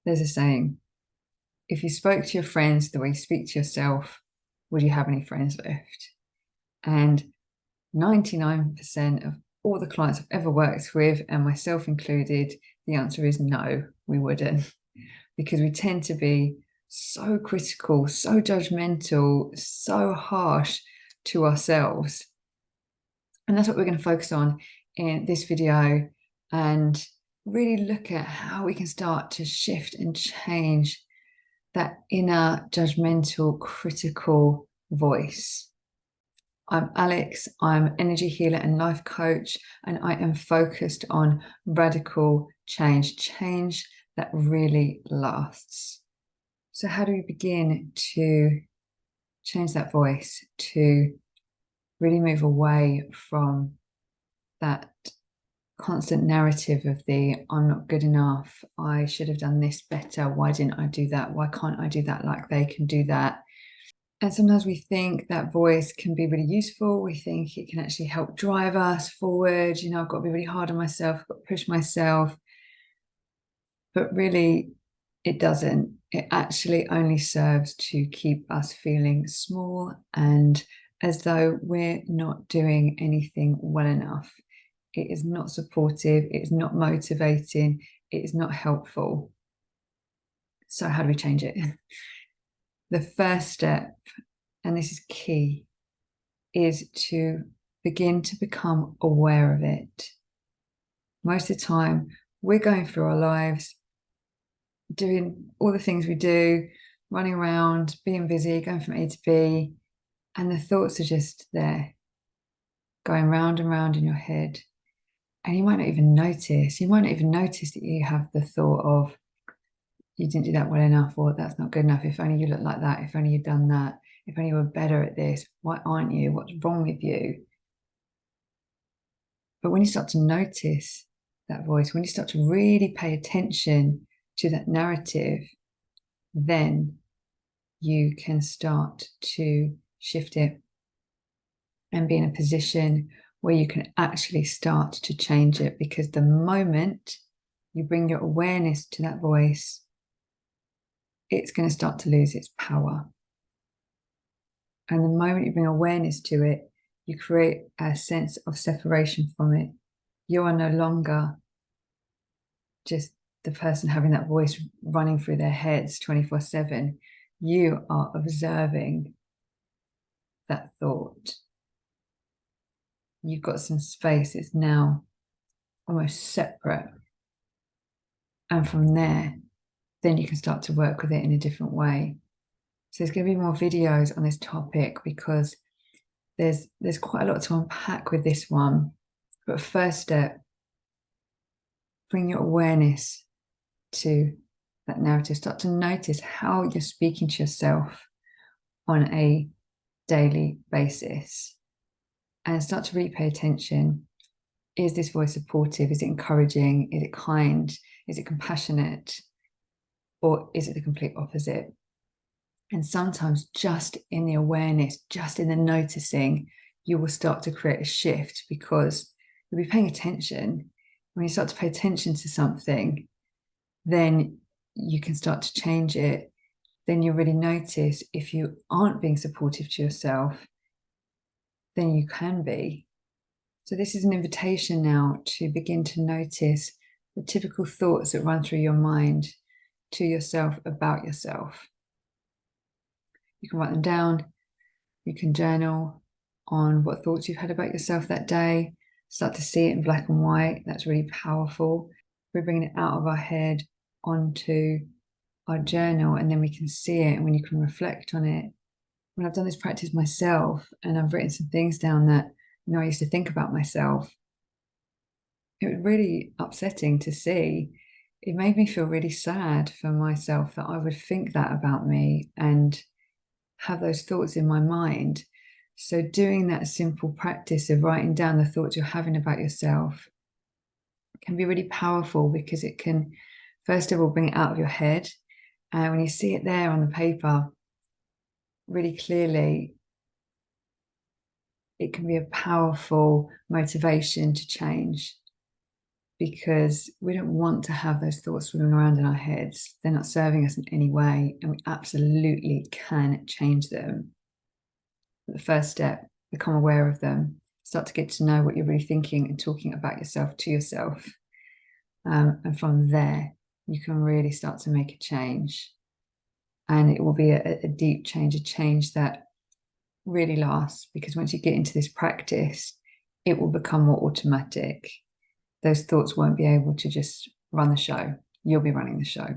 There's a saying, if you spoke to your friends the way you speak to yourself, would you have any friends left? And 99% of all the clients I've ever worked with, and myself included, the answer is no, we wouldn't. Because we tend to be so critical, so judgmental, so harsh to ourselves. And that's what we're going to focus on in this video, and really look at how we can start to shift and change that inner judgmental, critical voice. I'm Alex, I'm an energy healer and life coach, and I am focused on radical change, change that really lasts. So how do we begin to change that voice, to really move away from that constant narrative of the I'm not good enough, I should have done this better, why didn't I do that, why can't I do that like they can do that? And sometimes we think that voice can be really useful. We think it can actually help drive us forward. You know, I've got to be really hard on myself, I've got to push myself. But really, it doesn't. It actually only serves to keep us feeling small and as though we're not doing anything well enough. It is not supportive, it is not motivating, it is not helpful. So how do we change it? The first step, and this is key, is to begin to become aware of it. Most of the time, we're going through our lives, doing all the things we do, running around, being busy, going from A to B, and the thoughts are just there, going round and round in your head. And you might not even notice. You might not even notice that you have the thought of, you didn't do that well enough, or that's not good enough. If only you looked like that. If only you'd done that. If only you were better at this. Why aren't you? What's wrong with you? But when you start to notice that voice, when you start to really pay attention to that narrative, then you can start to shift it and be in a position where you can actually start to change it. Because the moment you bring your awareness to that voice, it's going to start to lose its power. And the moment you bring awareness to it, you create a sense of separation from it. You are no longer just the person having that voice running through their heads 24/7. You are observing that thought. You've got some space. It's now almost separate. And from there, then you can start to work with it in a different way. So there's going to be more videos on this topic because there's quite a lot to unpack with this one. But first step, bring your awareness to that narrative. Start to notice how you're speaking to yourself on a daily basis. And start to really pay attention. Is this voice supportive? Is it encouraging? Is it kind? Is it compassionate? Or is it the complete opposite? And sometimes just in the awareness, just in the noticing, you will start to create a shift because you'll be paying attention. When you start to pay attention to something, then you can start to change it. Then you really notice if you aren't being supportive to yourself, then you can be. So this is an invitation now to begin to notice the typical thoughts that run through your mind to yourself about yourself. You can write them down. You can journal on what thoughts you've had about yourself that day. Start to see it in black and white. That's really powerful. We're bringing it out of our head onto our journal, and then we can see it, and when you can reflect on it. When I've done this practice myself and I've written some things down that I used to think about myself, it was really upsetting to see. It made me feel really sad for myself that I would think that about me and have those thoughts in my mind. So doing that simple practice of writing down the thoughts you're having about yourself can be really powerful because it can, first of all, bring it out of your head. And when you see it there on the paper really clearly, it can be a powerful motivation to change. because we don't want to have those thoughts swimming around in our heads. They're not serving us in any way, and we absolutely can change them. But the first step, become aware of them, start to get to know what you're really thinking and talking about yourself to yourself. And from there, you can really start to make a change. And it will be a deep change, a change that really lasts, because once you get into this practice, it will become more automatic. Those thoughts won't be able to just run the show. You'll be running the show.